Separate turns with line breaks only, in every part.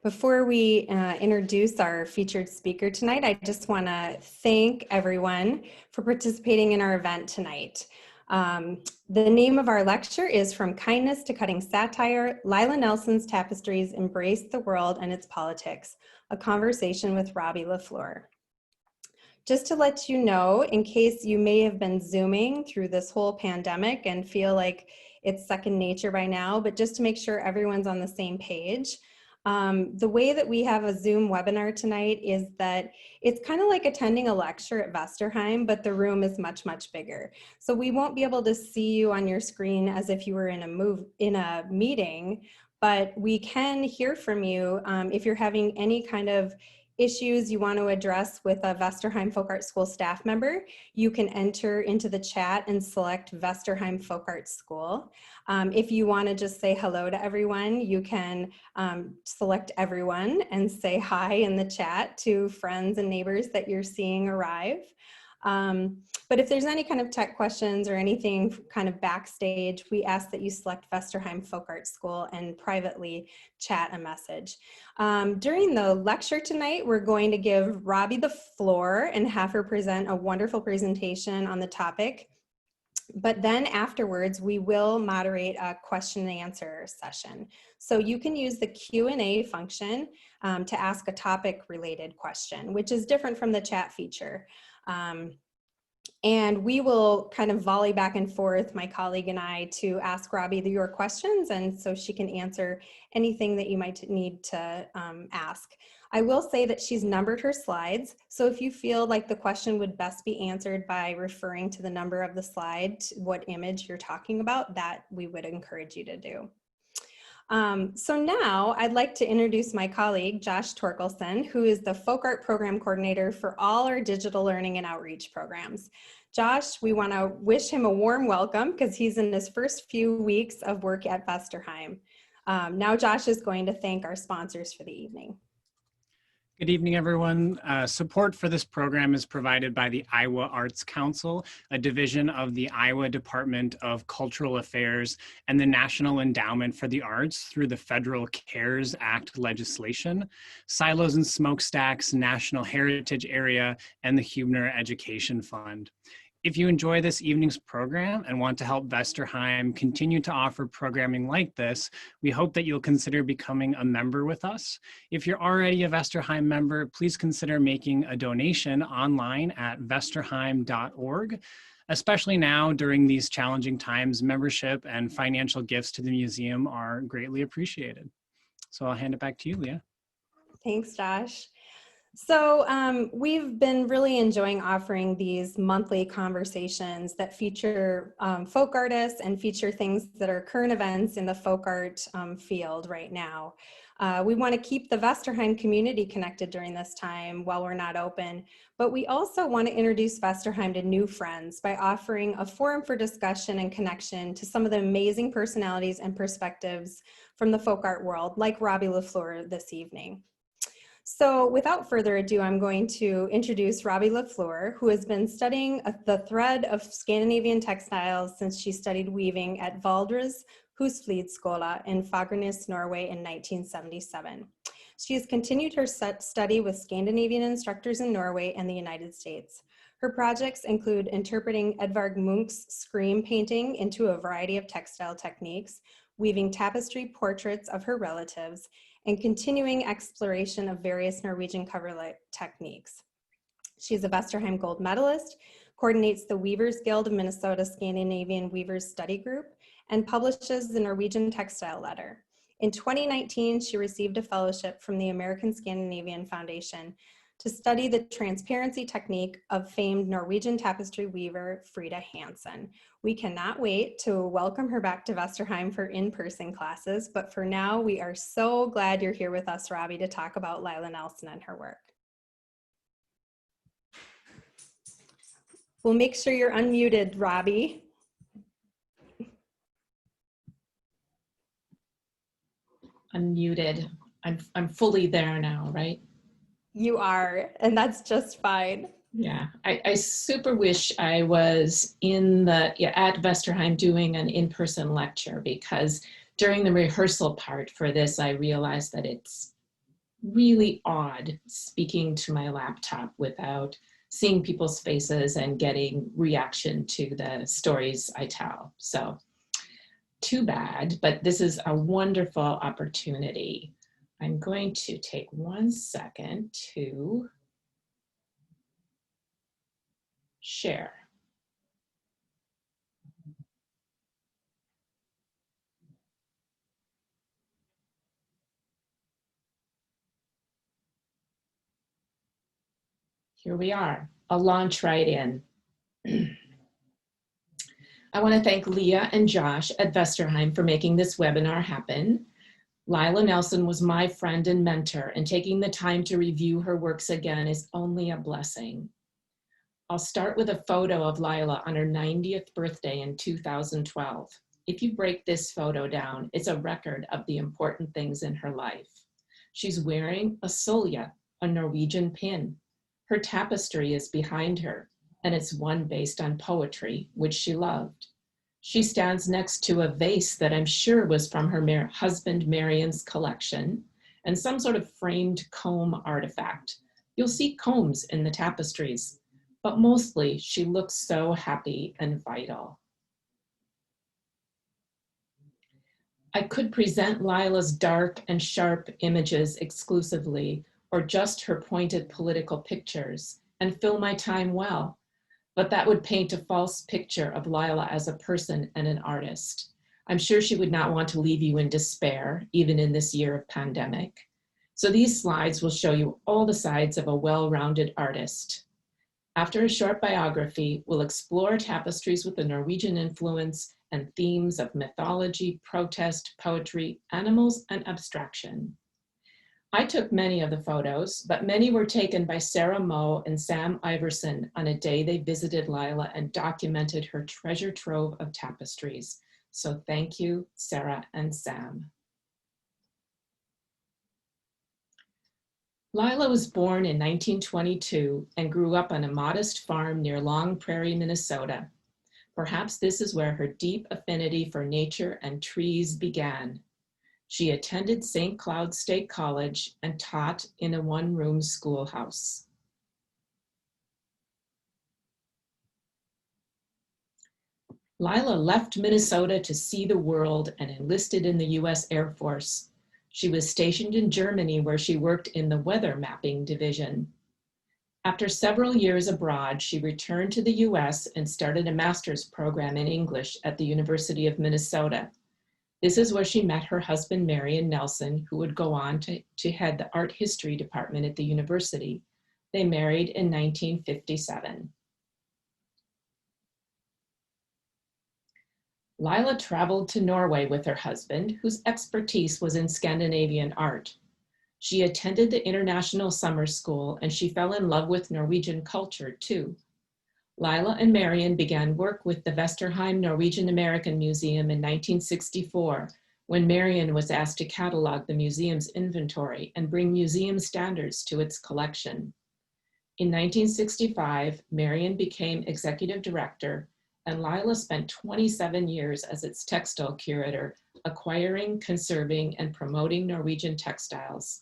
Before we introduce our featured speaker tonight, I just want to thank everyone for participating in our event tonight. The name of our lecture is From Kindness to Cutting Satire, Lyla Nelson's Tapestries Embrace the World and Its Politics, a conversation with Robbie LaFleur. Just to let you know, in case you may have been Zooming through this whole pandemic and feel like it's second nature by now, but just to make sure everyone's on the same page, the way that we have a Zoom webinar tonight is that it's kind of like attending a lecture at Vesterheim, but the room is much, much bigger. So we won't be able to see you on your screen as if you were in a meeting, but we can hear from you if you're having any kind of issues you want to address with a Vesterheim Folk Art School staff member. You can enter into the chat and select Vesterheim Folk Art School. If you want to just say hello to everyone, you can select everyone and say hi in the chat to friends and neighbors that you're seeing arrive. But if there's any kind of tech questions or anything kind of backstage, we ask that you select Vesterheim Folk Art School and privately chat a message. During the lecture tonight, we're going to give Robbie the floor and have her present a wonderful presentation on the topic. But then afterwards, we will moderate a question and answer session. So you can use the Q&A function to ask a topic related question, which is different from the chat feature. And we will kind of volley back and forth, my colleague and I, to ask Robbie your questions, and so she can answer anything that you might need to ask. I will say that she's numbered her slides, so if you feel like the question would best be answered by referring to the number of the slide, what image you're talking about, that we would encourage you to do. So now I'd like to introduce my colleague, Josh Torkelson, who is the Folk Art Program Coordinator for all our digital learning and outreach programs. Josh, we want to wish him a warm welcome because he's in his first few weeks of work at Vesterheim. Now Josh is going to thank our sponsors for the evening.
Good evening, everyone. Support for this program is provided by the Iowa Arts Council, a division of the Iowa Department of Cultural Affairs and the National Endowment for the Arts through the Federal CARES Act legislation, Silos and Smokestacks National Heritage Area, and the Huebner Education Fund. If you enjoy this evening's program and want to help Vesterheim continue to offer programming like this, we hope that you'll consider becoming a member with us. If you're already a Vesterheim member, please consider making a donation online at vesterheim.org. Especially now during these challenging times, membership and financial gifts to the museum are greatly appreciated. So I'll hand it back to you, Leah.
Thanks, Josh. So we've been really enjoying offering these monthly conversations that feature folk artists and feature things that are current events in the folk art field right now. We want to keep the Vesterheim community connected during this time while we're not open, but we also want to introduce Vesterheim to new friends by offering a forum for discussion and connection to some of the amazing personalities and perspectives from the folk art world, like Robbie LaFleur this evening. So without further ado, I'm going to introduce Robbie LaFleur, who has been studying the thread of Scandinavian textiles since she studied weaving at Valdres Husflidsskola in Fagernes, Norway in 1977. She has continued her study with Scandinavian instructors in Norway and the United States. Her projects include interpreting Edvard Munch's scream painting into a variety of textile techniques, weaving tapestry portraits of her relatives, and continuing exploration of various Norwegian coverlet techniques. She's a Vesterheim Gold Medalist, coordinates the Weavers Guild of Minnesota Scandinavian Weavers Study Group, and publishes the Norwegian Textile Letter. In 2019, she received a fellowship from the American Scandinavian Foundation to study the transparency technique of famed Norwegian tapestry weaver Frida Hansen. We cannot wait to welcome her back to Vesterheim for in-person classes, but for now, we are so glad you're here with us, Robbie, to talk about Lyla Nelson and her work. We'll make sure you're unmuted, Robbie.
Unmuted. I'm fully there now, right?
You are, and that's just fine.
Yeah, I super wish I was at Vesterheim doing an in-person lecture, because during the rehearsal part for this, I realized that it's really odd speaking to my laptop without seeing people's faces and getting reaction to the stories I tell. So too bad, but this is a wonderful opportunity. I'm going to take 1 second to share. Here we are. I'll launch right in. I want to thank Leah and Josh at Vesterheim for making this webinar happen. Lyla Nelson was my friend and mentor, and taking the time to review her works again is only a blessing. I'll start with a photo of Lyla on her 90th birthday in 2012. If you break this photo down, it's a record of the important things in her life. She's wearing a solja, a Norwegian pin. Her tapestry is behind her, and it's one based on poetry, which she loved. She stands next to a vase that I'm sure was from her husband Marion's collection, and some sort of framed comb artifact. You'll see combs in the tapestries, but mostly she looks so happy and vital. I could present Lila's dark and sharp images exclusively, or just her pointed political pictures, and fill my time well, but that would paint a false picture of Lyla as a person and an artist. I'm sure she would not want to leave you in despair, even in this year of pandemic. So these slides will show you all the sides of a well-rounded artist. After a short biography, we'll explore tapestries with the Norwegian influence and themes of mythology, protest, poetry, animals, and abstraction. I took many of the photos, but many were taken by Sarah Moe and Sam Iverson on a day they visited Lyla and documented her treasure trove of tapestries. So thank you, Sarah and Sam. Lyla was born in 1922 and grew up on a modest farm near Long Prairie, Minnesota. Perhaps this is where her deep affinity for nature and trees began. She attended St. Cloud State College and taught in a one-room schoolhouse. Lyla left Minnesota to see the world and enlisted in the US Air Force. She was stationed in Germany, where she worked in the weather mapping division. After several years abroad, she returned to the US and started a master's program in English at the University of Minnesota. This is where she met her husband, Marion Nelson, who would go on to head the art history department at the university. They married in 1957. Lyla traveled to Norway with her husband, whose expertise was in Scandinavian art. She attended the International Summer School, and she fell in love with Norwegian culture too. Lyla and Marion began work with the Vesterheim Norwegian American Museum in 1964, when Marion was asked to catalog the museum's inventory and bring museum standards to its collection. In 1965, Marion became executive director, and Lyla spent 27 years as its textile curator, acquiring, conserving, and promoting Norwegian textiles.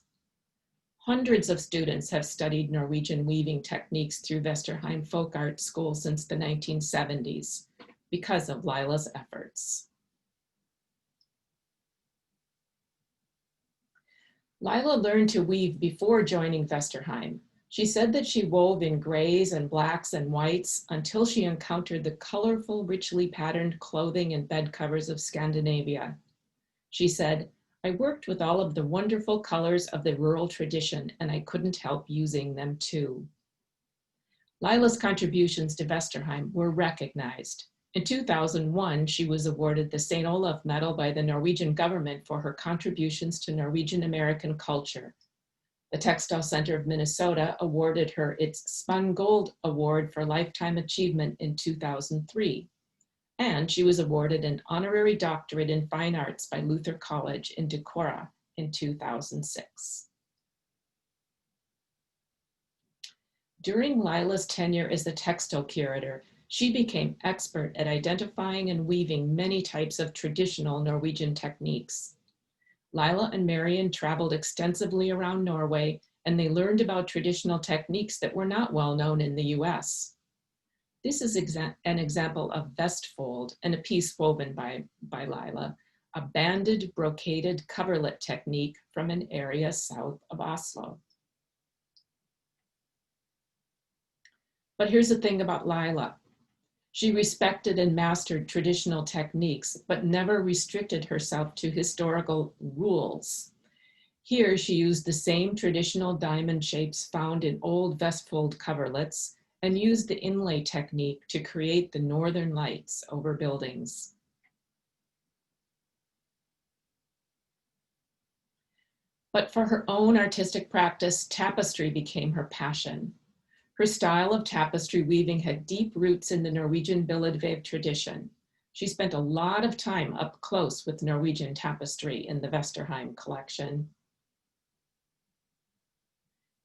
Hundreds of students have studied Norwegian weaving techniques through Vesterheim Folk Art School since the 1970s because of Lyla's efforts. Lyla learned to weave before joining Vesterheim. She said that she wove in grays and blacks and whites until she encountered the colorful, richly patterned clothing and bed covers of Scandinavia. She said, "I worked with all of the wonderful colors of the rural tradition, and I couldn't help using them too." Lyla's contributions to Vesterheim were recognized. In 2001, she was awarded the St. Olaf Medal by the Norwegian government for her contributions to Norwegian American culture. The Textile Center of Minnesota awarded her its Spun Gold Award for Lifetime Achievement in 2003. And she was awarded an honorary doctorate in fine arts by Luther College in Decorah in 2006. During Lyla's tenure as the textile curator, she became expert at identifying and weaving many types of traditional Norwegian techniques. Lila and Marion traveled extensively around Norway, and they learned about traditional techniques that were not well known in the US. This is an example of vestfold and a piece woven by Lila, a banded brocaded coverlet technique from an area south of Oslo. But here's the thing about Lila. She respected and mastered traditional techniques, but never restricted herself to historical rules. Here, she used the same traditional diamond shapes found in old vestfold coverlets and used the inlay technique to create the northern lights over buildings. But for her own artistic practice, tapestry became her passion. Her style of tapestry weaving had deep roots in the Norwegian billedvæv tradition. She spent a lot of time up close with Norwegian tapestry in the Vesterheim collection.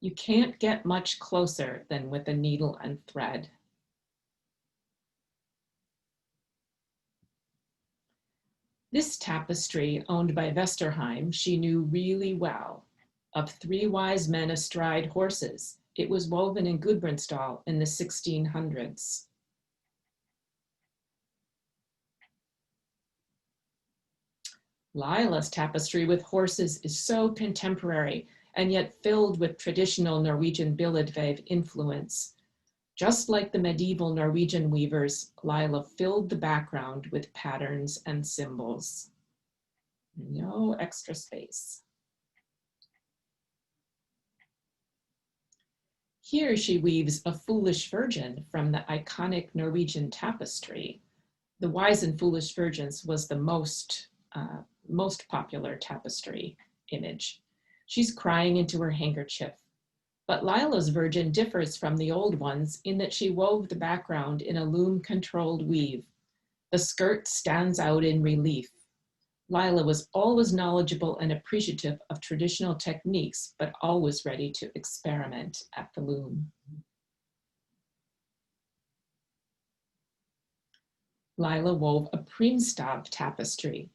You can't get much closer than with a needle and thread. This tapestry, owned by Vesterheim, she knew really well. Of 3 wise men astride horses, it was woven in Gudbrandsdal in the 1600s. Lila's tapestry with horses is so contemporary and yet filled with traditional Norwegian billedvæv influence. Just like the medieval Norwegian weavers, Lila filled the background with patterns and symbols. No extra space. Here she weaves a foolish virgin from the iconic Norwegian tapestry. The Wise and Foolish Virgins was the most popular tapestry image. She's crying into her handkerchief. But Lila's virgin differs from the old ones in that she wove the background in a loom-controlled weave. The skirt stands out in relief. Lila was always knowledgeable and appreciative of traditional techniques, but always ready to experiment at the loom. Lila wove a primstav tapestry.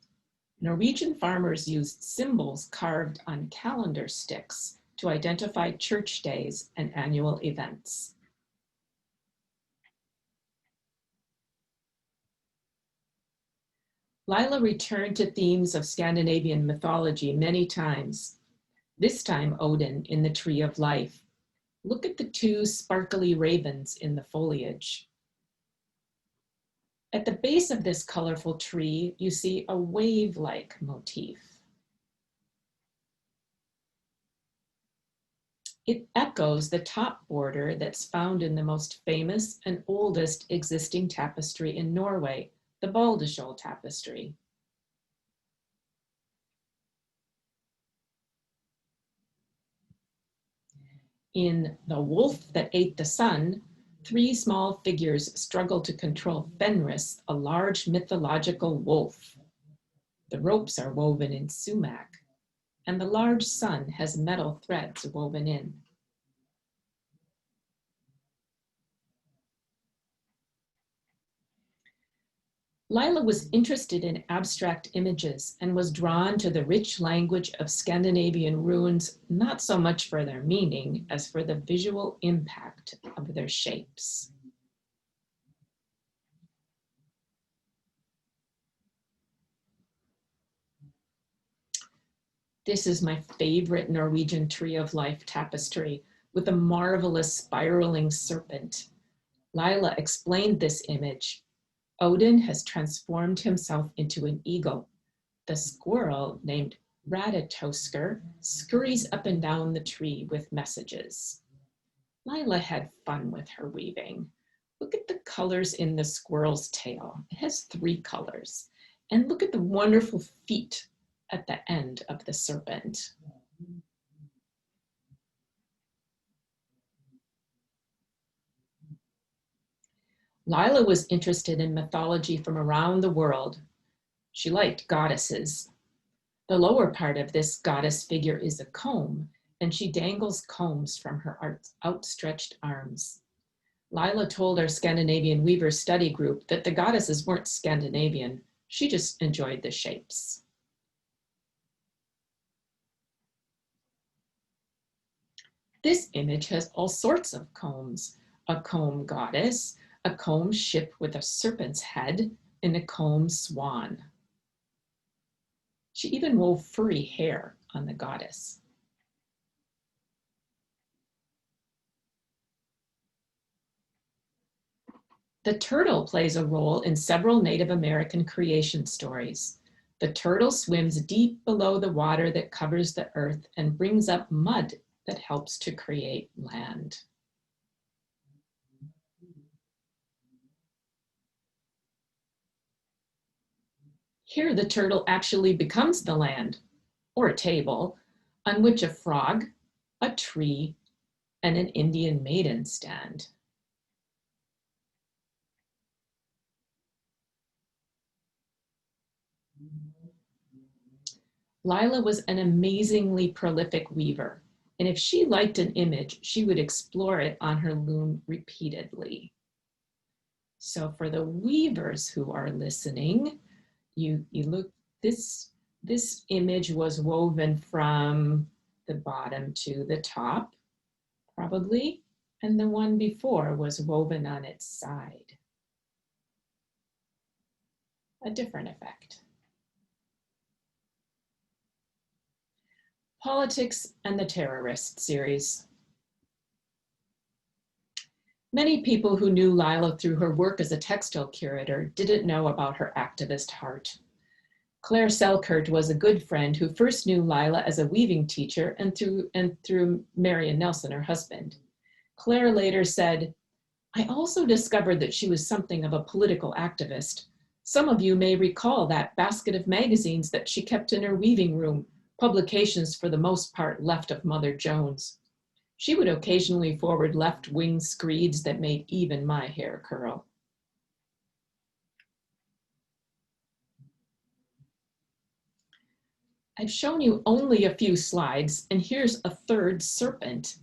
Norwegian farmers used symbols carved on calendar sticks to identify church days and annual events. Lila returned to themes of Scandinavian mythology many times, this time Odin in the Tree of Life. Look at the 2 sparkly ravens in the foliage. At the base of this colorful tree, you see a wave-like motif. It echoes the top border that's found in the most famous and oldest existing tapestry in Norway, the Baldeskjold tapestry. In The Wolf That Ate the Sun, 3 small figures struggle to control Fenris, a large mythological wolf. The ropes are woven in sumac, and the large sun has metal threads woven in. Lila was interested in abstract images and was drawn to the rich language of Scandinavian runes, not so much for their meaning as for the visual impact of their shapes. This is my favorite Norwegian Tree of Life tapestry with a marvelous spiraling serpent. Lila explained this image. Odin has transformed himself into an eagle. The squirrel, named Radatosker, scurries up and down the tree with messages. Lila had fun with her weaving. Look at the colors in the squirrel's tail. It has 3 colors. And look at the wonderful feet at the end of the serpent. Lila was interested in mythology from around the world. She liked goddesses. The lower part of this goddess figure is a comb, and she dangles combs from her outstretched arms. Lila told our Scandinavian Weavers study group that the goddesses weren't Scandinavian. She just enjoyed the shapes. This image has all sorts of combs: a comb goddess, a comb ship with a serpent's head, and a comb swan. She even wove furry hair on the goddess. The turtle plays a role in several Native American creation stories. The turtle swims deep below the water that covers the earth and brings up mud that helps to create land. Here, the turtle actually becomes the land, or a table, on which a frog, a tree, and an Indian maiden stand. Lila was an amazingly prolific weaver, and if she liked an image, she would explore it on her loom repeatedly. So for the weavers who are listening, you look, this image was woven from the bottom to the top, probably, and the one before was woven on its side. A different effect. Politics and the Terrorist series. Many people who knew Lila through her work as a textile curator didn't know about her activist heart. Claire Selkirk was a good friend who first knew Lila as a weaving teacher and through Lyla Nelson, her husband. Claire later said, "I also discovered that she was something of a political activist. Some of you may recall that basket of magazines that she kept in her weaving room, publications for the most part left of Mother Jones. She would occasionally forward left-wing screeds that made even my hair curl." I've shown you only a few slides, and here's a third serpent.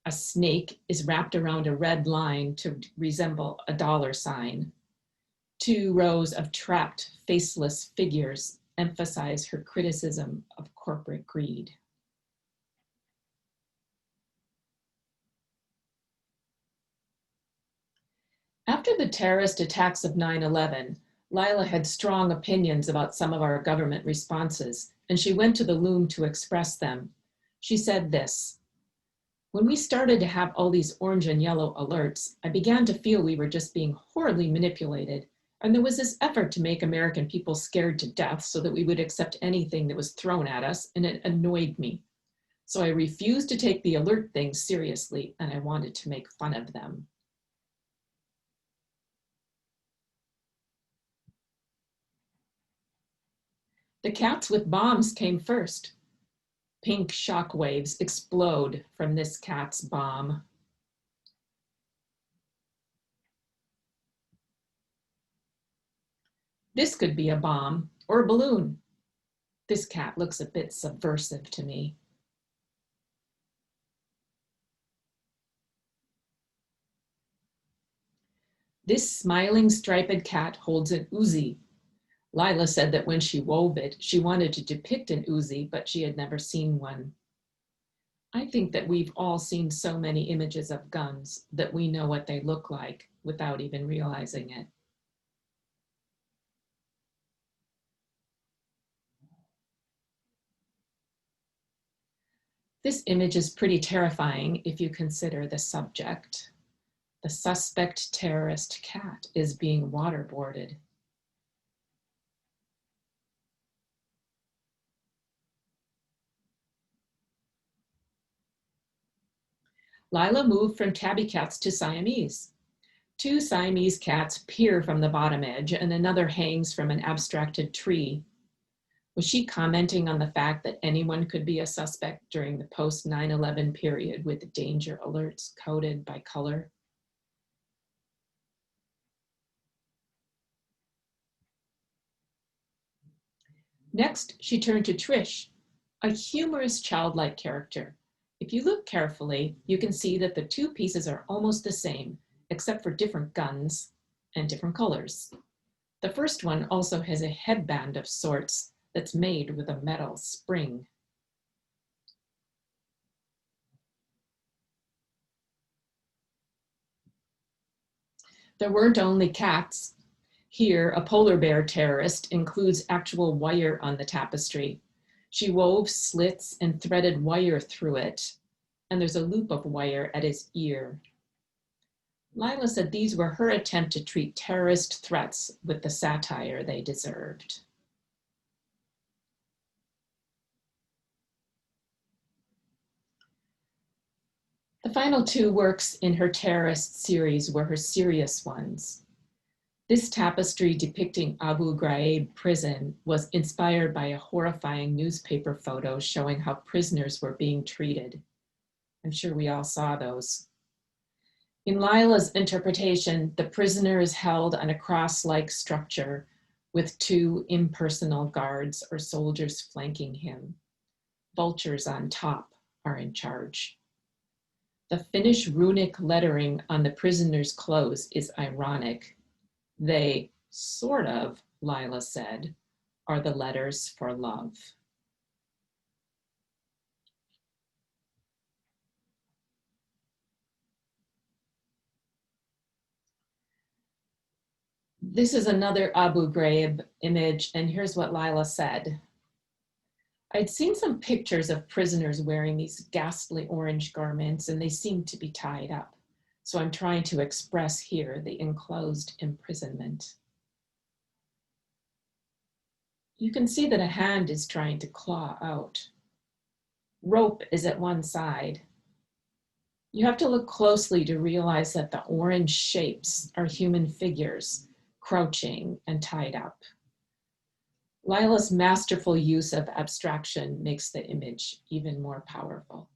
A snake is wrapped around a red line to resemble a $sign. 2 rows of trapped, faceless figures emphasize her criticism of corporate greed. After the terrorist attacks of 9/11, Lila had strong opinions about some of our government responses, and she went to the loom to express them. She said this: "When we started to have all these orange and yellow alerts, I began to feel we were just being horribly manipulated, and there was this effort to make American people scared to death so that we would accept anything that was thrown at us, and it annoyed me. So I refused to take the alert things seriously, and I wanted to make fun of them." The cats with bombs came first. Pink shock waves explode from this cat's bomb. This could be a bomb or a balloon. This cat looks a bit subversive to me. This smiling striped cat holds an Uzi. Lila said that when she wove it, she wanted to depict an Uzi, but she had never seen one. I think that we've all seen so many images of guns that we know what they look like without even realizing it. This image is pretty terrifying if you consider the subject. The suspect terrorist cat is being waterboarded. Lila moved from tabby cats to Siamese. 2 Siamese cats peer from the bottom edge and another hangs from an abstracted tree. Was she commenting on the fact that anyone could be a suspect during the post-9/11 period with danger alerts coded by color? Next, she turned to Trish, a humorous childlike character. If you look carefully, you can see that the 2 pieces are almost the same, except for different guns and different colors. The first one also has a headband of sorts that's made with a metal spring. There weren't only cats. Here, a polar bear terrorist includes actual wire on the tapestry. She wove slits and threaded wire through it, and there's a loop of wire at his ear. Lila said these were her attempt to treat terrorist threats with the satire they deserved. The final two works in her terrorist series were her serious ones. This tapestry depicting Abu Ghraib prison was inspired by a horrifying newspaper photo showing how prisoners were being treated. I'm sure we all saw those. In Lila's interpretation, the prisoner is held on a cross-like structure with two impersonal guards or soldiers flanking him. Vultures on top are in charge. The Finnish runic lettering on the prisoner's clothes is ironic. They sort of, Lila said, are the letters for love. This is another Abu Ghraib image, and here's what Lila said. I'd seen some pictures of prisoners wearing these ghastly orange garments, and they seemed to be tied up. So I'm trying to express here the enclosed imprisonment. You can see that a hand is trying to claw out. Rope is at one side. You have to look closely to realize that the orange shapes are human figures, crouching and tied up. Lila's masterful use of abstraction makes the image even more powerful.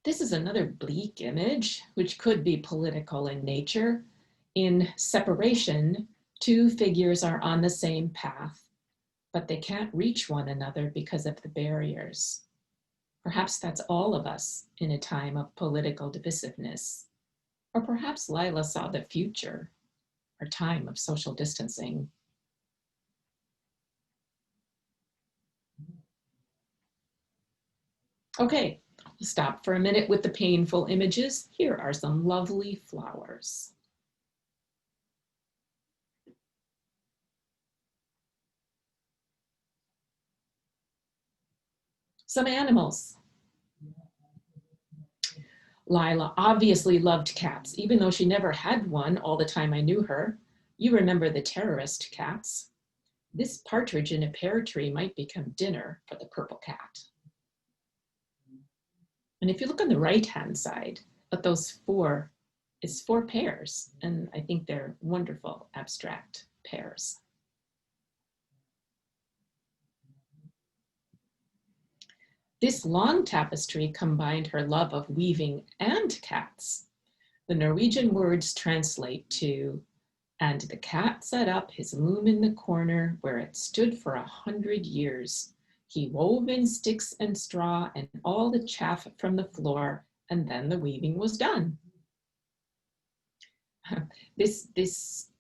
This is another bleak image, which could be political in nature. In Separation, two figures are on the same path, but they can't reach one another because of the barriers. Perhaps that's all of us in a time of political divisiveness. Or perhaps Lila saw the future, our time of social distancing. Okay, we'll stop for a minute with the painful images. Here are some lovely flowers. Some animals. Lila obviously loved cats, even though she never had one all the time I knew her. You remember the terrorist cats. This partridge in a pear tree might become dinner for the purple cat. And if you look on the right-hand side, at those four, it's 4 pairs, and I think they're wonderful abstract pairs. This long tapestry combined her love of weaving and cats. The Norwegian words translate to, and the cat set up his loom in the corner where it stood for 100 years. He wove in sticks and straw and all the chaff from the floor, and then the weaving was done. This is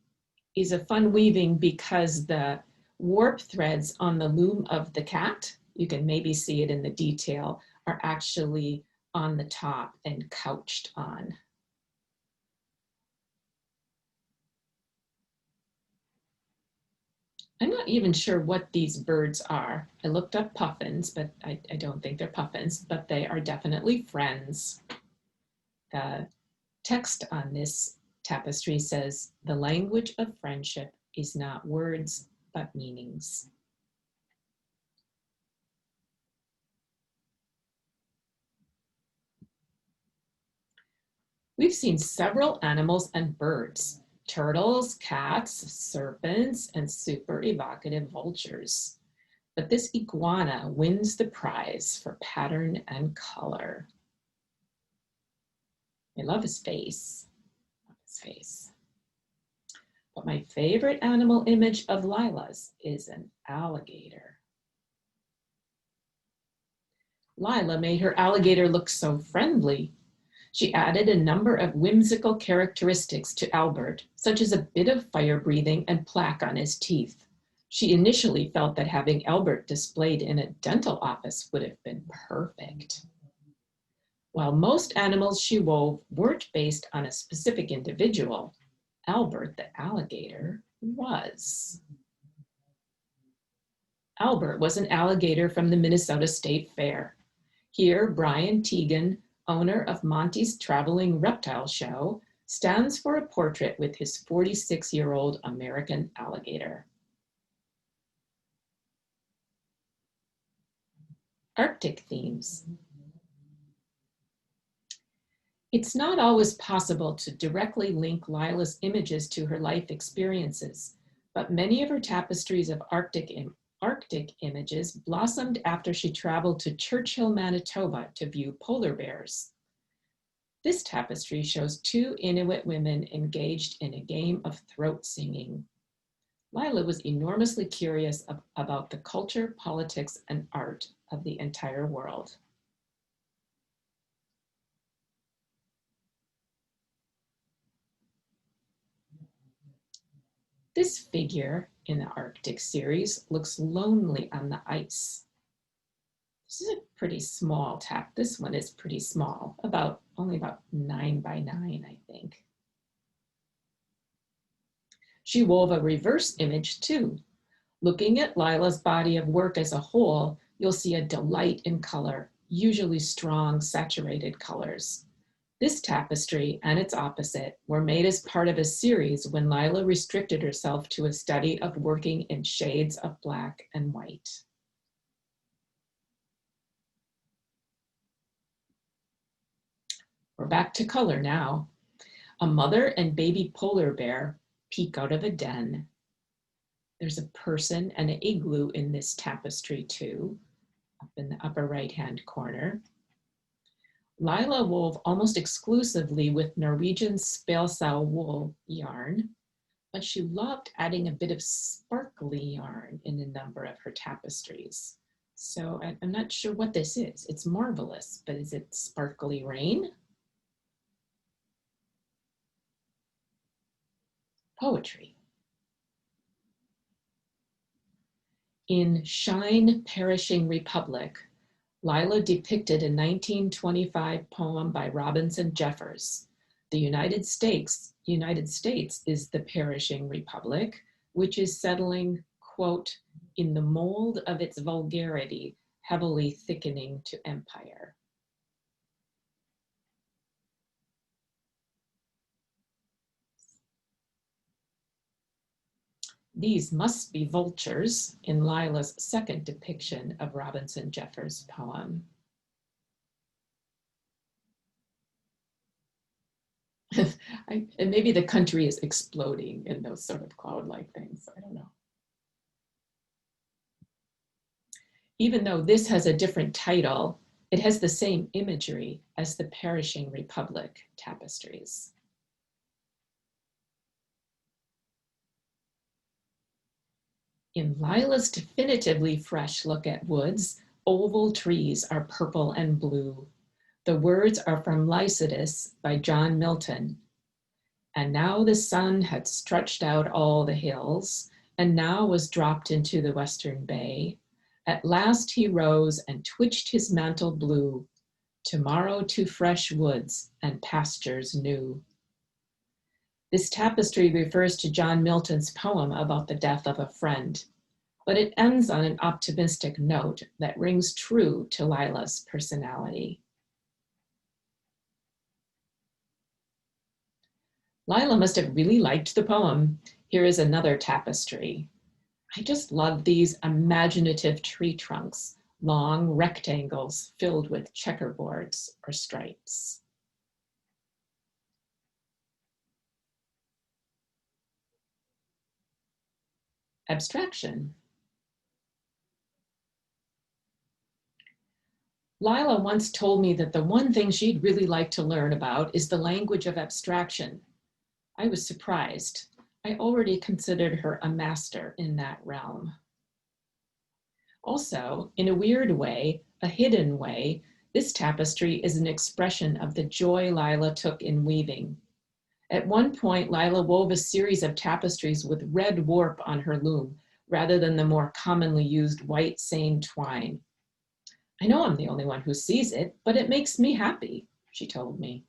a fun weaving because the warp threads on the loom of the cat, you can maybe see it in the detail, are actually on the top and couched on. I'm not even sure what these birds are. I looked up puffins, but I don't think they're puffins, but they are definitely friends. The text on this tapestry says, "The language of friendship is not words, but meanings." We've seen several animals and birds, turtles, cats, serpents, and super evocative vultures. But this iguana wins the prize for pattern and color. I love his face. Love his face. But my favorite animal image of Lila's is an alligator. Lila made her alligator look so friendly. She added a number of whimsical characteristics to Albert, such as a bit of fire breathing and plaque on his teeth. She initially felt that having Albert displayed in a dental office would have been perfect. While most animals she wove weren't based on a specific individual, Albert the alligator was. Albert was an alligator from the Minnesota State Fair. Here, Brian Teagan, owner of Monty's Traveling Reptile Show, stands for a portrait with his 46-year-old American alligator. Arctic themes. It's not always possible to directly link Lila's images to her life experiences, but many of her tapestries of Arctic images blossomed after she traveled to Churchill, Manitoba to view polar bears. This tapestry shows two Inuit women engaged in a game of throat singing. Lila was enormously curious about the culture, politics, and art of the entire world. This figure in the Arctic series looks lonely on the ice. This is a pretty small tap. This one is pretty small, only about 9 by 9, I think. She wove a reverse image too. Looking at Lila's body of work as a whole, you'll see a delight in color, usually strong, saturated colors. This tapestry and its opposite were made as part of a series when Lila restricted herself to a study of working in shades of black and white. We're back to color now. A mother and baby polar bear peek out of a den. There's a person and an igloo in this tapestry too, up in the upper right-hand corner. Lila wove almost exclusively with Norwegian spælsau wool yarn, but she loved adding a bit of sparkly yarn in a number of her tapestries. So I'm not sure what this is. It's marvelous, but is it sparkly rain? Poetry. In Shine, Perishing Republic, Lila depicted a 1925 poem by Robinson Jeffers. The United States is the perishing republic, which is settling, quote, in the mold of its vulgarity, heavily thickening to empire. These must be vultures in Lila's second depiction of Robinson Jeffers' poem. And maybe the country is exploding in those sort of cloud-like things, I don't know. Even though this has a different title, it has the same imagery as the Perishing Republic tapestries. In Lila's definitively fresh look at woods, oval trees are purple and blue. The words are from Lycidas by John Milton. And now the sun had stretched out all the hills, and now was dropped into the western bay. At last he rose and twitched his mantle blue. Tomorrow to fresh woods and pastures new. This tapestry refers to John Milton's poem about the death of a friend, but it ends on an optimistic note that rings true to Lila's personality. Lila must have really liked the poem. Here is another tapestry. I just love these imaginative tree trunks, long rectangles filled with checkerboards or stripes. Abstraction. Lila once told me that the one thing she'd really like to learn about is the language of abstraction. I was surprised. I already considered her a master in that realm. Also, in a weird way, a hidden way, this tapestry is an expression of the joy Lila took in weaving. At one point, Lila wove a series of tapestries with red warp on her loom, rather than the more commonly used white seine twine. I know I'm the only one who sees it, but it makes me happy, she told me.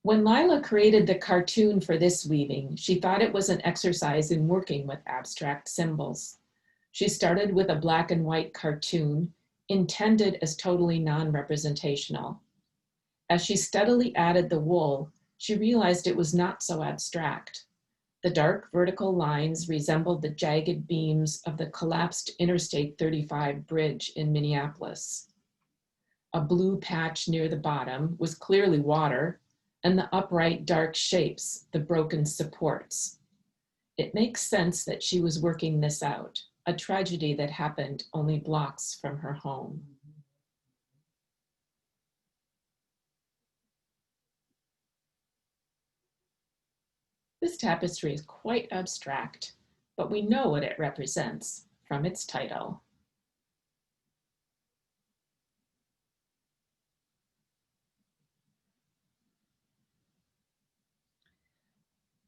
When Lila created the cartoon for this weaving, she thought it was an exercise in working with abstract symbols. She started with a black and white cartoon intended as totally non-representational. As she steadily added the wool, she realized it was not so abstract. The dark vertical lines resembled the jagged beams of the collapsed Interstate 35 bridge in Minneapolis. A blue patch near the bottom was clearly water, and the upright dark shapes, the broken supports. It makes sense that she was working this out, a tragedy that happened only blocks from her home. This tapestry is quite abstract, but we know what it represents from its title.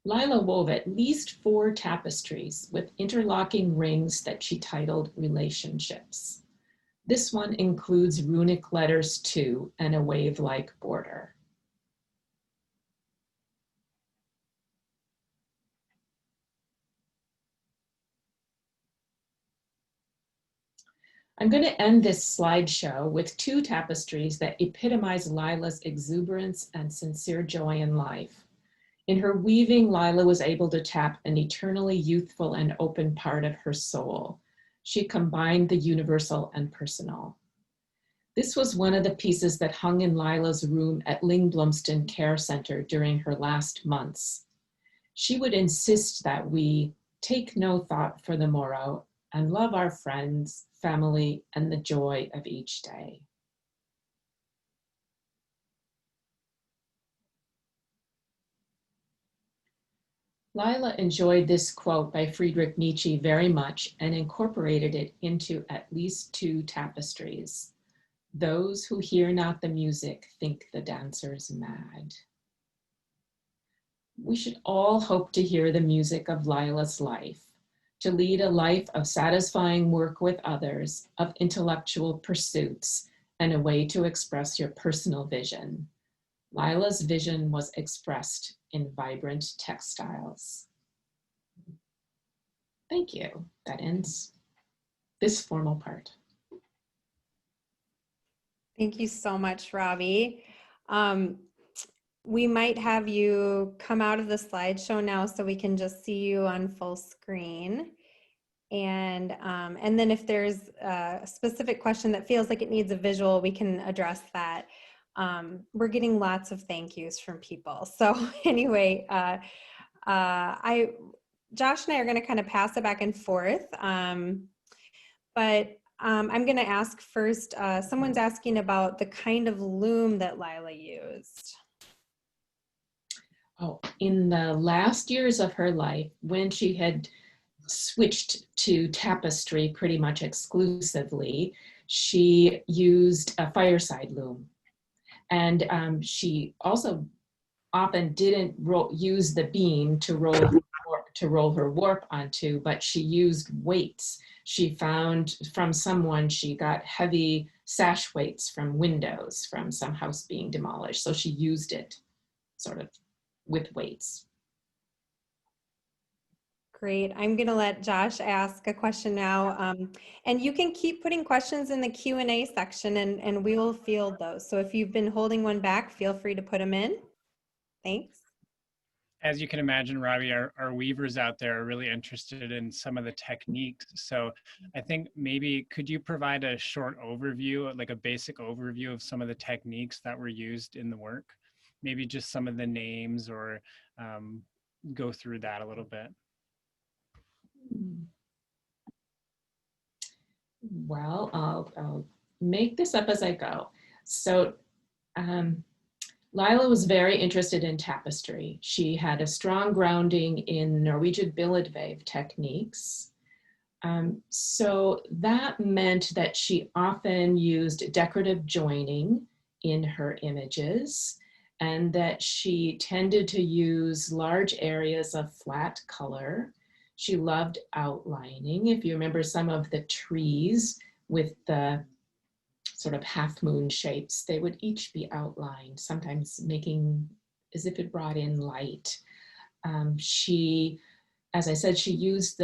Lila wove at least 4 tapestries with interlocking rings that she titled Relationships. This one includes runic letters too and a wave-like border. I'm going to end this slideshow with 2 tapestries that epitomize Lila's exuberance and sincere joy in life. In her weaving, Lila was able to tap an eternally youthful and open part of her soul. She combined the universal and personal. This was one of the pieces that hung in Lila's room at Lingblomston Care Center during her last months. She would insist that we take no thought for the morrow and love our friends, family, and the joy of each day. Lila enjoyed this quote by Friedrich Nietzsche very much and incorporated it into at least 2 tapestries. Those who hear not the music think the dancers mad. We should all hope to hear the music of Lila's life, to lead a life of satisfying work with others, of intellectual pursuits, and a way to express your personal vision. Lila's vision was expressed in vibrant textiles. Thank you. That ends this formal part.
Thank you so much, Robbie. We might have you come out of the slideshow now so we can just see you on full screen. And then if there's a specific question that feels like it needs a visual, we can address that. We're getting lots of thank yous from people. So anyway, Josh and I are going to kind of pass it back and forth. But I'm going to ask first, someone's asking about the kind of loom that Lila used.
Oh, in the last years of her life, when she had switched to tapestry pretty much exclusively, she used a fireside loom. And she also often didn't use the beam to roll her warp onto, but she used weights. She found from someone, she got heavy sash weights from windows from some house being demolished. So she used it sort of with weights.
Great. I'm going to let Josh ask a question now. And you can keep putting questions in the Q&A section and we will field those. So if you've been holding one back, feel free to put them in. Thanks.
As you can imagine, Robbie, our weavers out there are really interested in some of the techniques. So I think maybe could you provide a short overview, like a basic overview of some of the techniques that were used in the work? Maybe just some of the names or go through that a little bit.
Well, I'll make this up as I go. So Lila was very interested in tapestry. She had a strong grounding in Norwegian billedweave techniques. So that meant that she often used decorative joining in her images. and that she tended to use large areas of flat color. She loved outlining. If you remember some of the trees with the sort of half moon shapes, they would each be outlined, sometimes making as if it brought in light. She, as I said, she used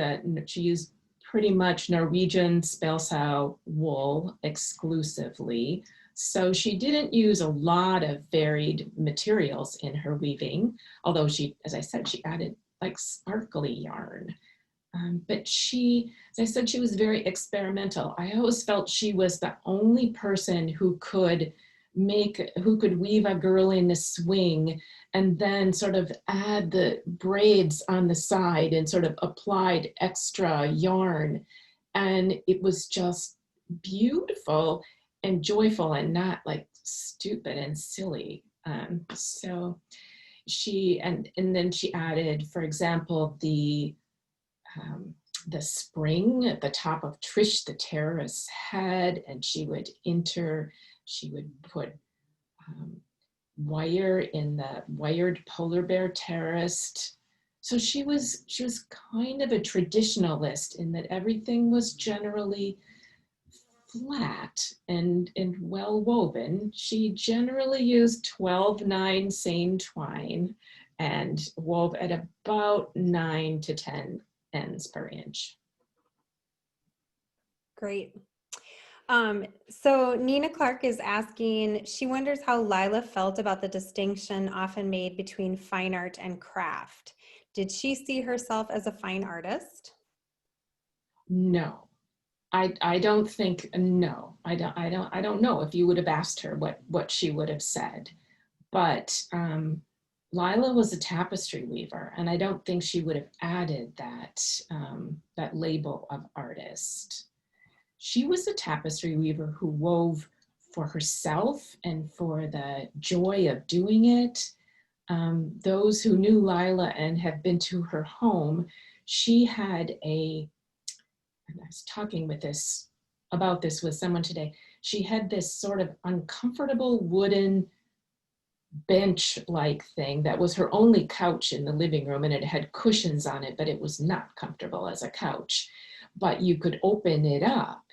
pretty much Norwegian spelsow wool exclusively. So she didn't use a lot of varied materials in her weaving, although she, as I said, she added like sparkly yarn. But she, as I said, she was very experimental. I always felt she was the only person who could weave a girl in a swing and then sort of add the braids on the side and sort of applied extra yarn. And it was just beautiful and joyful and not like stupid and silly. So she, and then she added, for example, the spring at the top of Trish the terrorist's head, and she would put wire in the wired polar bear terrorist. So she was kind of a traditionalist in that everything was generally flat and well woven. She generally used 12/9 seine twine and wove at about 9 to 10 ends per inch.
Great. So Nina Clark is asking, she wonders how Lila felt about the distinction often made between fine art and craft. Did she see herself as a fine artist?
No, I don't think, no, I don't know if you would have asked her what she would have said, but Lila was a tapestry weaver, and I don't think she would have added that, that label of artist. She was a tapestry weaver who wove for herself and for the joy of doing it. Those who knew Lila and have been to her home, she had and I was talking about this with someone today, she had this sort of uncomfortable wooden bench-like thing that was her only couch in the living room, and it had cushions on it, but it was not comfortable as a couch. But you could open it up,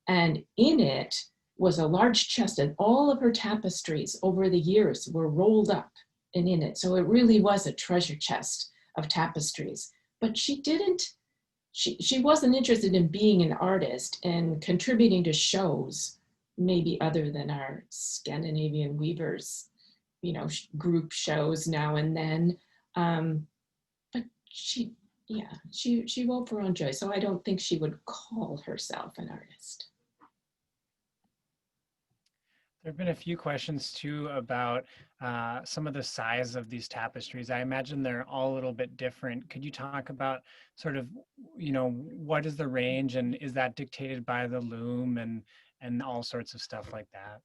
and in it was a large chest, and all of her tapestries over the years were rolled up and in it. So it really was a treasure chest of tapestries. But she wasn't interested in being an artist and contributing to shows, maybe other than our Scandinavian weavers, you know, group shows now and then. But she wove for her own joy. So I don't think she would call herself an artist.
There have been a few questions too about some of the size of these tapestries. I imagine they're all a little bit different. Could you talk about sort of, you know, what is the range, and is that dictated by the loom and all sorts of stuff like that?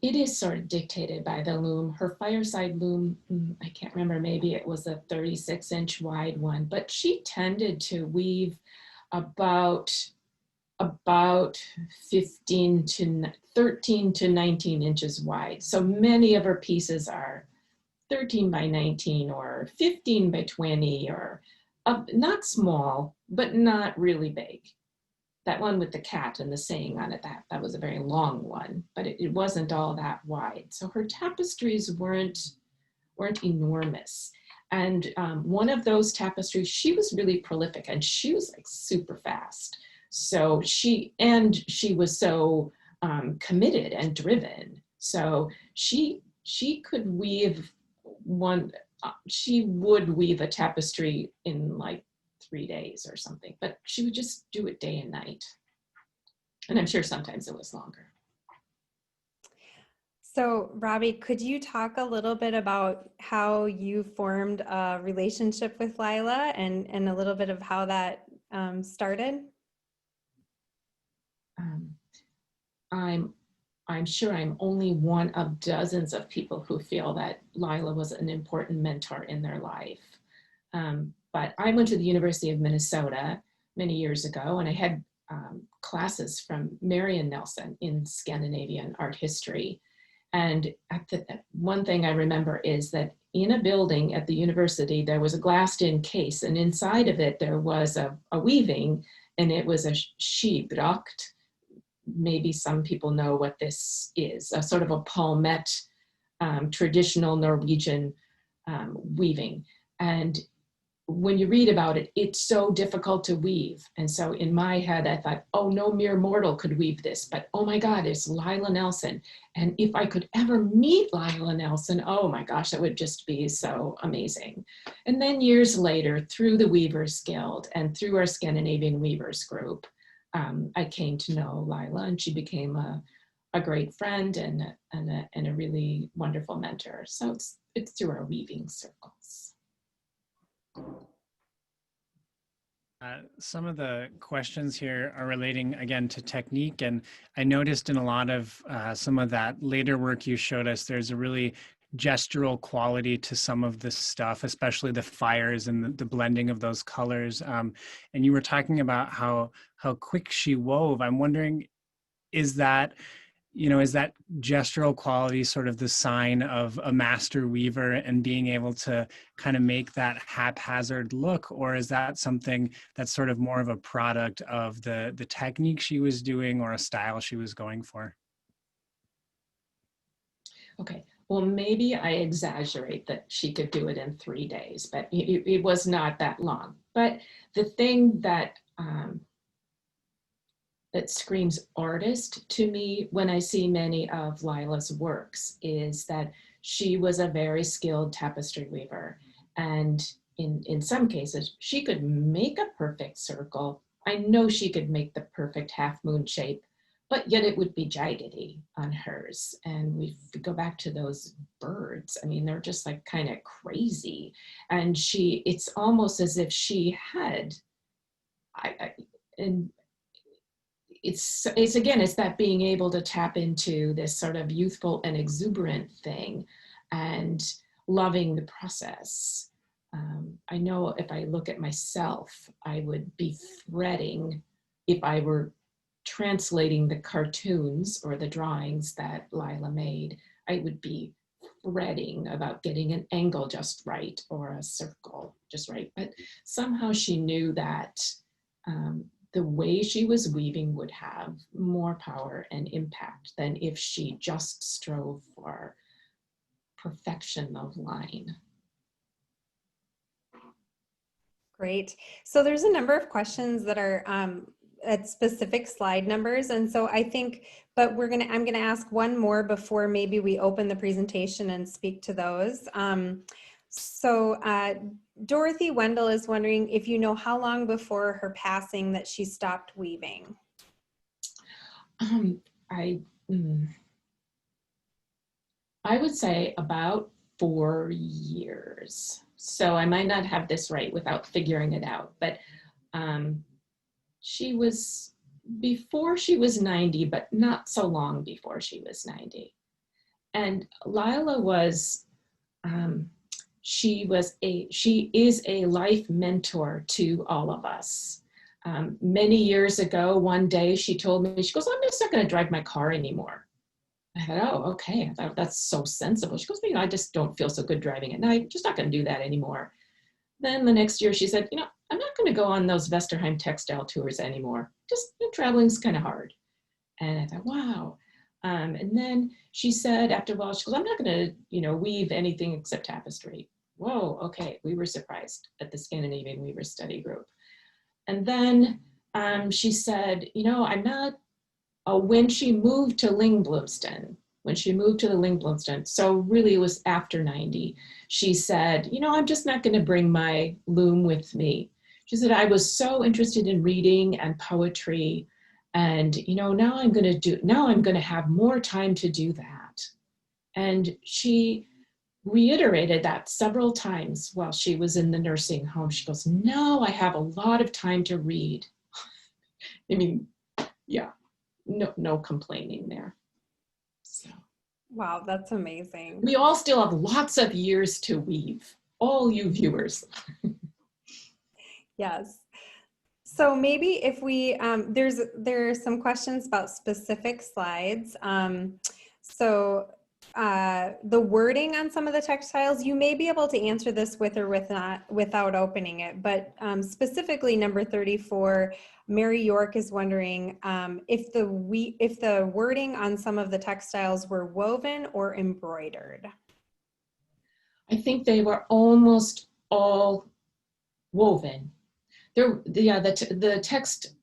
It is sort of dictated by the loom. Her fireside loom, I can't remember, maybe it was a 36-inch wide one, but she tended to weave about 13 to 19 inches wide. So many of her pieces are 13 by 19 or 15 by 20, or not small, but not really big. That one with the cat and the saying on it, that was a very long one, but it wasn't all that wide. So her tapestries weren't enormous. And one of those tapestries, she was really prolific, and she was like super fast. So she was so committed and driven. So she could weave she would weave a tapestry in like 3 days or something, but she would just do it day and night. And I'm sure sometimes it was longer.
So Robbie, could you talk a little bit about how you formed a relationship with Lila and a little bit of how that started?
I'm sure I'm only one of dozens of people who feel that Lila was an important mentor in their life. But I went to the University of Minnesota many years ago, and I had classes from Lyla Nelson in Scandinavian art history. And one thing I remember is that in a building at the university, there was a glassed-in case, and inside of it there was a weaving, and it was a skibrakt. Maybe some people know what this is, a sort of a palmette, traditional Norwegian weaving. And when you read about it, it's so difficult to weave. And so in my head, I thought, oh, no mere mortal could weave this, but oh my God, it's Lyla Nelson. And if I could ever meet Lyla Nelson, oh my gosh, that would just be so amazing. And then years later, through the Weavers Guild and through our Scandinavian Weavers group, I came to know Lyla, and she became a great friend and a really wonderful mentor. So it's through our weaving circles.
Some of the questions here are relating again to technique, and I noticed in a lot of some of that later work you showed us, there's a really gestural quality to some of this stuff, especially the fires and the blending of those colors. And you were talking about how quick she wove. I'm wondering, is that gestural quality sort of the sign of a master weaver and being able to kind of make that haphazard look, or is that something that's sort of more of a product of the technique she was doing or a style she was going for?
Okay, well, maybe I exaggerate that she could do it in 3 days, but it was not that long. But the thing that that screams artist to me when I see many of Lila's works is that she was a very skilled tapestry weaver. And in some cases, she could make a perfect circle. I know she could make the perfect half moon shape, but yet it would be jaggedy on hers. And we go back to those birds. I mean, they're just like kind of crazy. And it's almost as if she had, and it's again, it's that being able to tap into this sort of youthful and exuberant thing and loving the process. I know if I look at myself, I would be fretting if I were translating the cartoons or the drawings that Lyla made. I would be fretting about getting an angle just right or a circle just right. But somehow she knew that the way she was weaving would have more power and impact than if she just strove for perfection of line.
Great. So there's a number of questions that are at specific slide numbers. And so I think, but I'm gonna ask one more before maybe we open the presentation and speak to those. Dorothy Wendell is wondering if you know how long before her passing that she stopped weaving.
I would say about 4 years. So I might not have this right without figuring it out, but she was before she was 90, but not so long before she was 90. And Lyla was, she is a life mentor to all of us. Many years ago, one day she told me, she goes, I'm just not going to drive my car anymore. I thought, oh, okay. I thought that's so sensible. She goes, I just don't feel so good driving at night. Just not going to do that anymore. Then the next year she said, I'm not going to go on those Vesterheim textile tours anymore. Just traveling's kind of hard. And I thought, wow. And then she said after a while, she goes, I'm not going to, weave anything except tapestry. Whoa, okay. We were surprised at the Scandinavian Weaver Study Group. And then she said, I'm not, when she moved to Lingblomsten, so really it was after 90, she said, I'm just not going to bring my loom with me. She said, I was so interested in reading and poetry, and now I'm going to have more time to do that. And she reiterated that several times while she was in the nursing home. She goes, now I have a lot of time to read. I mean, yeah, no complaining there. So.
Wow, that's amazing.
We all still have lots of years to weave, all you viewers.
Yes. So maybe if we, there are some questions about specific slides. So the wording on some of the textiles, you may be able to answer this with or without opening it, but specifically number 34, Mary York is wondering if the wording on some of the textiles were woven or embroidered.
I think they were almost all woven. The text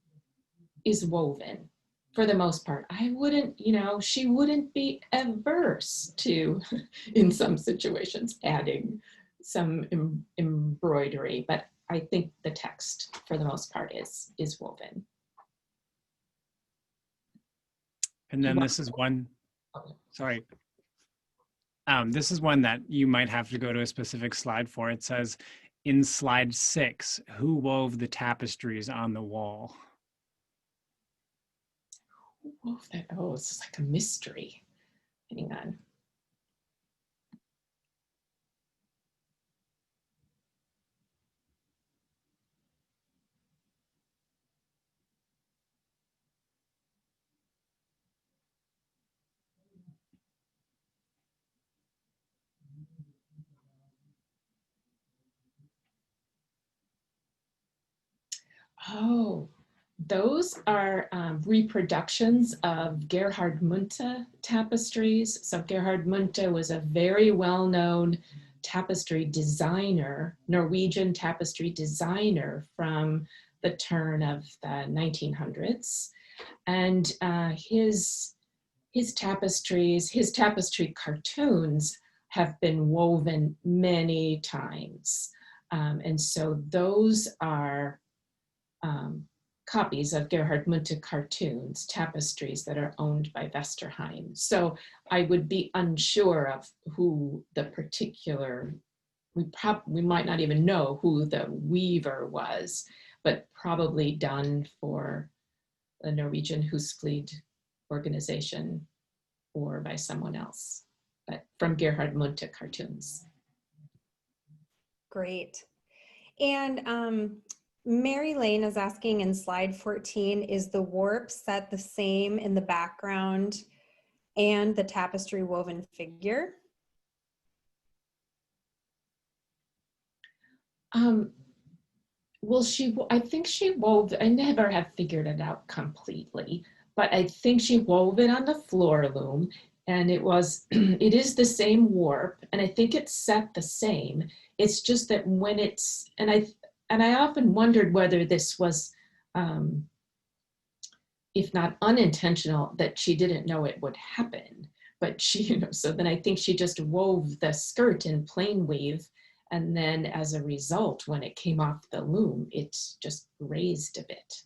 is woven for the most part. I wouldn't, she wouldn't be averse to, in some situations, adding some embroidery, but I think the text for the most part is woven.
And then this is one, sorry. This is one that you might have to go to a specific slide for. It says, in slide 6, who wove the tapestries on the wall?
Who wove that? Oh, it's like a mystery. Hang on. Oh, those are reproductions of Gerhard Munthe tapestries. So Gerhard Munthe was a very well-known tapestry designer, Norwegian tapestry designer from the turn of the 1900s. And his tapestries, his tapestry cartoons have been woven many times. And so those are copies of Gerhard Munthe cartoons, tapestries that are owned by Vesterheim. So I would be unsure of who the particular, we might not even know who the weaver was, but probably done for the Norwegian Husflid organization or by someone else, but from Gerhard Munthe cartoons.
Great. And Mary Lane is asking in slide 14, is the warp set the same in the background and the tapestry woven figure?
Well, I think she wove, I never have figured it out completely, but I think she wove it on the floor loom, and it is the same warp, and I think it's set the same. It's just that when it's, and I often wondered whether this was, if not unintentional, that she didn't know it would happen. But she, so then I think she just wove the skirt in plain weave. And then as a result, when it came off the loom, it just raised a bit.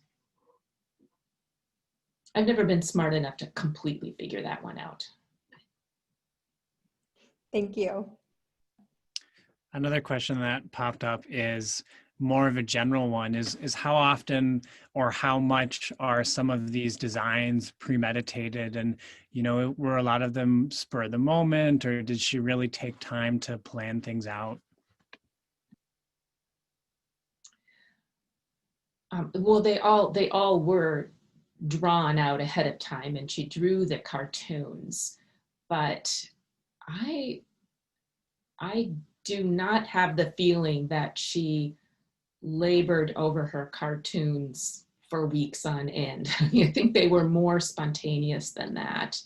I've never been smart enough to completely figure that one out.
Thank you.
Another question that popped up is more of a general one, is how often or how much are some of these designs premeditated, and were a lot of them spur of the moment, or did she really take time to plan things out?
Well, they all were drawn out ahead of time, and she drew the cartoons, but I do not have the feeling that she labored over her cartoons for weeks on end. I think they were more spontaneous than that.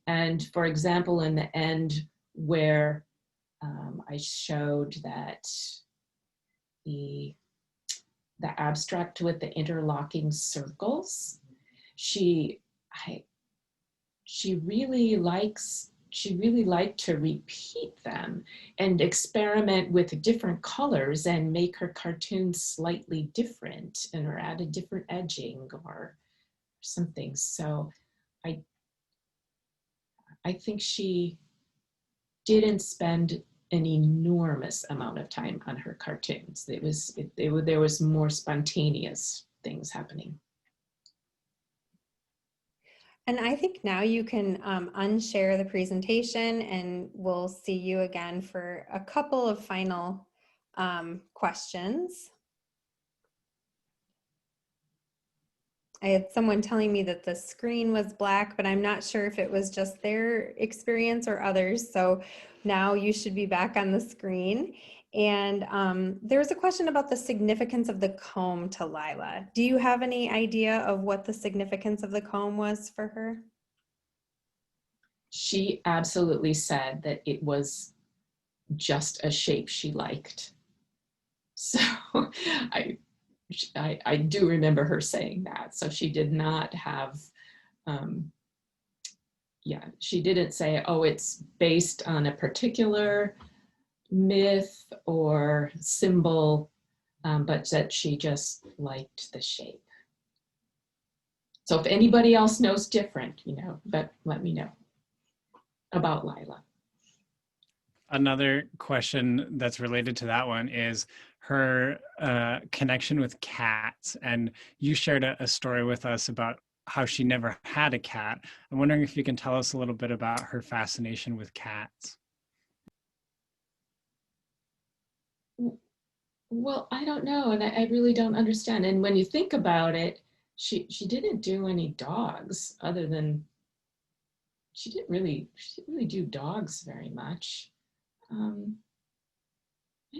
And for example, in the end where I showed that the abstract with the interlocking circles, she really liked to repeat them and experiment with different colors and make her cartoons slightly different or add a different edging or something. So I think she didn't spend an enormous amount of time on her cartoons. There was more spontaneous things happening.
And I think now you can unshare the presentation, and we'll see you again for a couple of final questions. I had someone telling me that the screen was black, but I'm not sure if it was just their experience or others. So now you should be back on the screen. And there was a question about the significance of the comb to Lila. Do you have any idea of what the significance of the comb was for her?
She absolutely said that it was just a shape she liked. So I do remember her saying that. So she did not have, yeah, she didn't say, oh, it's based on a particular myth or symbol, but that she just liked the shape. So if anybody else knows different, but let me know about Lila.
Another question that's related to that one is her connection with cats. And you shared a story with us about how she never had a cat. I'm wondering if you can tell us a little bit about her fascination with cats.
Well, I don't know, and I really don't understand. And when you think about it, she didn't do any dogs other than she didn't really do dogs very much. I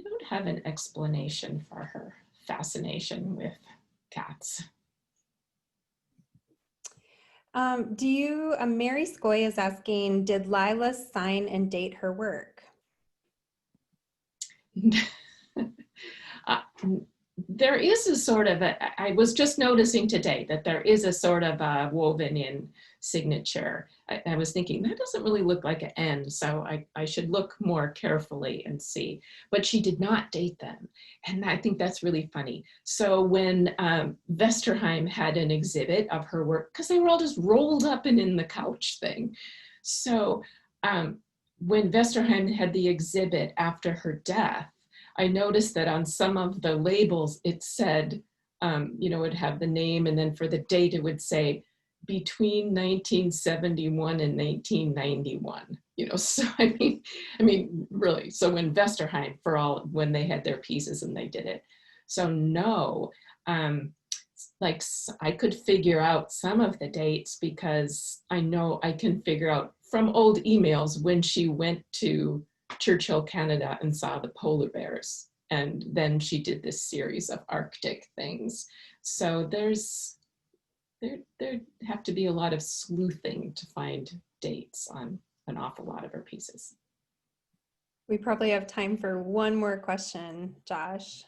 don't have an explanation for her fascination with cats.
Mary Scoy is asking, did Lila sign and date her work?
There is a sort of I was just noticing today that there is a sort of a woven in signature. I was thinking that doesn't really look like an N, so I should look more carefully and see. But she did not date them. And I think that's really funny. So when Vesterheim had an exhibit of her work, because they were all just rolled up and in the couch thing. So when Vesterheim had the exhibit after her death, I noticed that on some of the labels, it said, it would have the name, and then for the date, it would say between 1971 and 1991. So I mean, really. So when Vesterheim, when they had their pieces and they did it. So no, like I could figure out some of the dates because I know I can figure out from old emails when she went to Churchill, Canada, and saw the polar bears. And then she did this series of Arctic things. So there have to be a lot of sleuthing to find dates on an awful lot of her pieces.
We probably have time for one more question, Josh.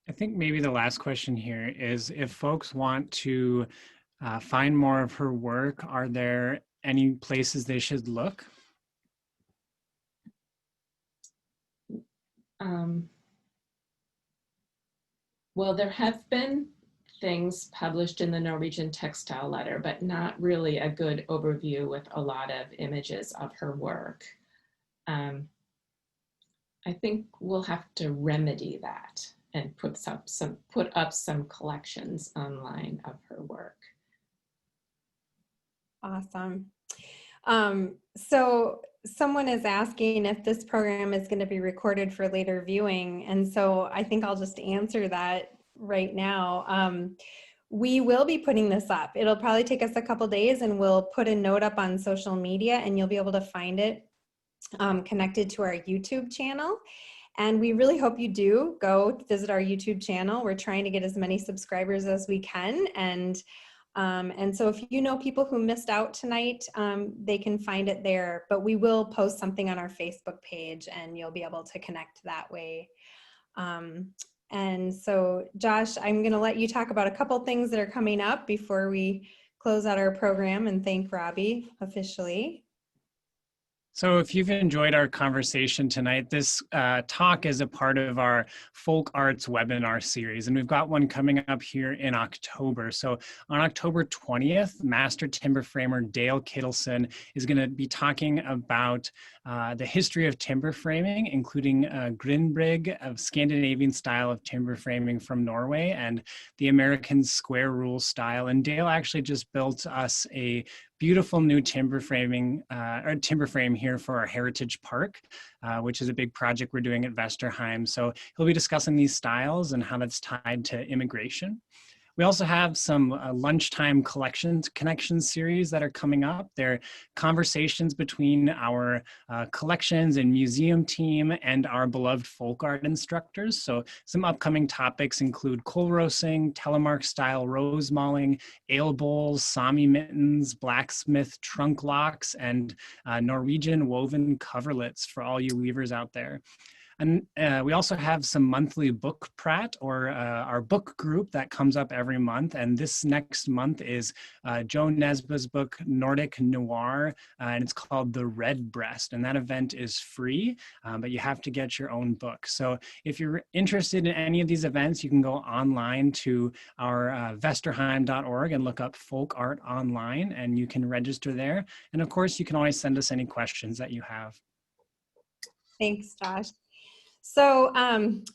I think maybe the last question here is if folks want to find more of her work, are there any places they should look?
Well, there have been things published in the Norwegian Textile Letter, but not really a good overview with a lot of images of her work. I think we'll have to remedy that and put up some collections online of her work.
Awesome. So someone is asking if this program is going to be recorded for later viewing. And so I think I'll just answer that right now. We will be putting this up. It'll probably take us a couple days and we'll put a note up on social media and you'll be able to find it connected to our YouTube channel. And we really hope you do go visit our YouTube channel. We're trying to get as many subscribers as we can. And so if you know people who missed out tonight, they can find it there, but we will post something on our Facebook page and you'll be able to connect that way. And so Josh, I'm going to let you talk about a couple things that are coming up before we close out our program and thank Robbie officially.
So if you've enjoyed our conversation tonight, this talk is a part of our Folk Arts webinar series, and we've got one coming up here in October. So on October 20th, Master Timber Framer Dale Kittleson is going to be talking about the history of timber framing, including Grindbrig, of Scandinavian style of timber framing from Norway, and the American square rule style. And Dale actually just built us a beautiful new timber frame here for our Heritage Park, which is a big project we're doing at Vesterheim. So he'll be discussing these styles and how that's tied to immigration. We also have some lunchtime connections series that are coming up. They're conversations between our collections and museum team and our beloved folk art instructors. So some upcoming topics include coal roasting, telemark style rose mauling, ale bowls, Sami mittens, blacksmith trunk locks, and Norwegian woven coverlets for all you weavers out there. And we also have some monthly book prat, or our book group that comes up every month. And this next month is Joe Nesba's book, Nordic Noir, and it's called The Red Breast. And that event is free, but you have to get your own book. So if you're interested in any of these events, you can go online to our Vesterheim.org and look up Folk Art Online, and you can register there. And of course, you can always send us any questions that you have.
Thanks, Josh. So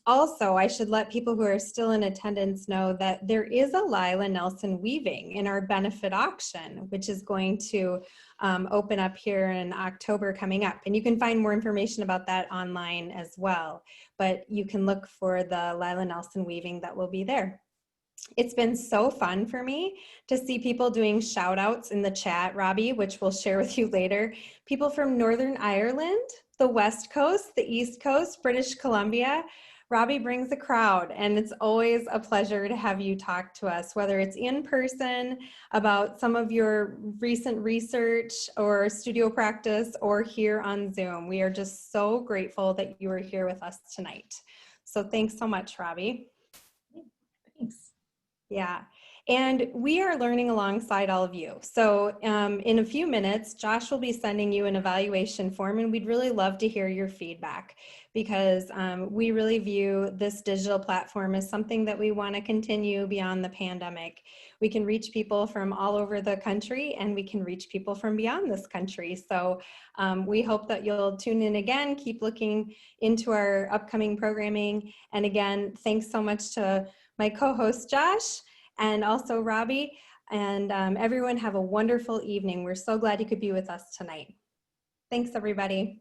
also, I should let people who are still in attendance know that there is a Lyla Nelson weaving in our benefit auction, which is going to open up here in October coming up. And you can find more information about that online as well. But you can look for the Lyla Nelson weaving that will be there. It's been so fun for me to see people doing shout outs in the chat, Robbie, which we'll share with you later. People from Northern Ireland, the West Coast, the East Coast, British Columbia. Robbie brings a crowd, and it's always a pleasure to have you talk to us, whether it's in person about some of your recent research or studio practice, or here on Zoom. We are just so grateful that you are here with us tonight. So thanks so much, Robbie.
Thanks.
Yeah, and we are learning alongside all of you. So in a few minutes, Josh will be sending you an evaluation form, and we'd really love to hear your feedback, because we really view this digital platform as something that we want to continue beyond the pandemic. We can reach people from all over the country, and we can reach people from beyond this country. So we hope that you'll tune in again, keep looking into our upcoming programming. And again, thanks so much to my co-host Josh, and also Robbie, and everyone have a wonderful evening. We're so glad you could be with us tonight. Thanks, everybody.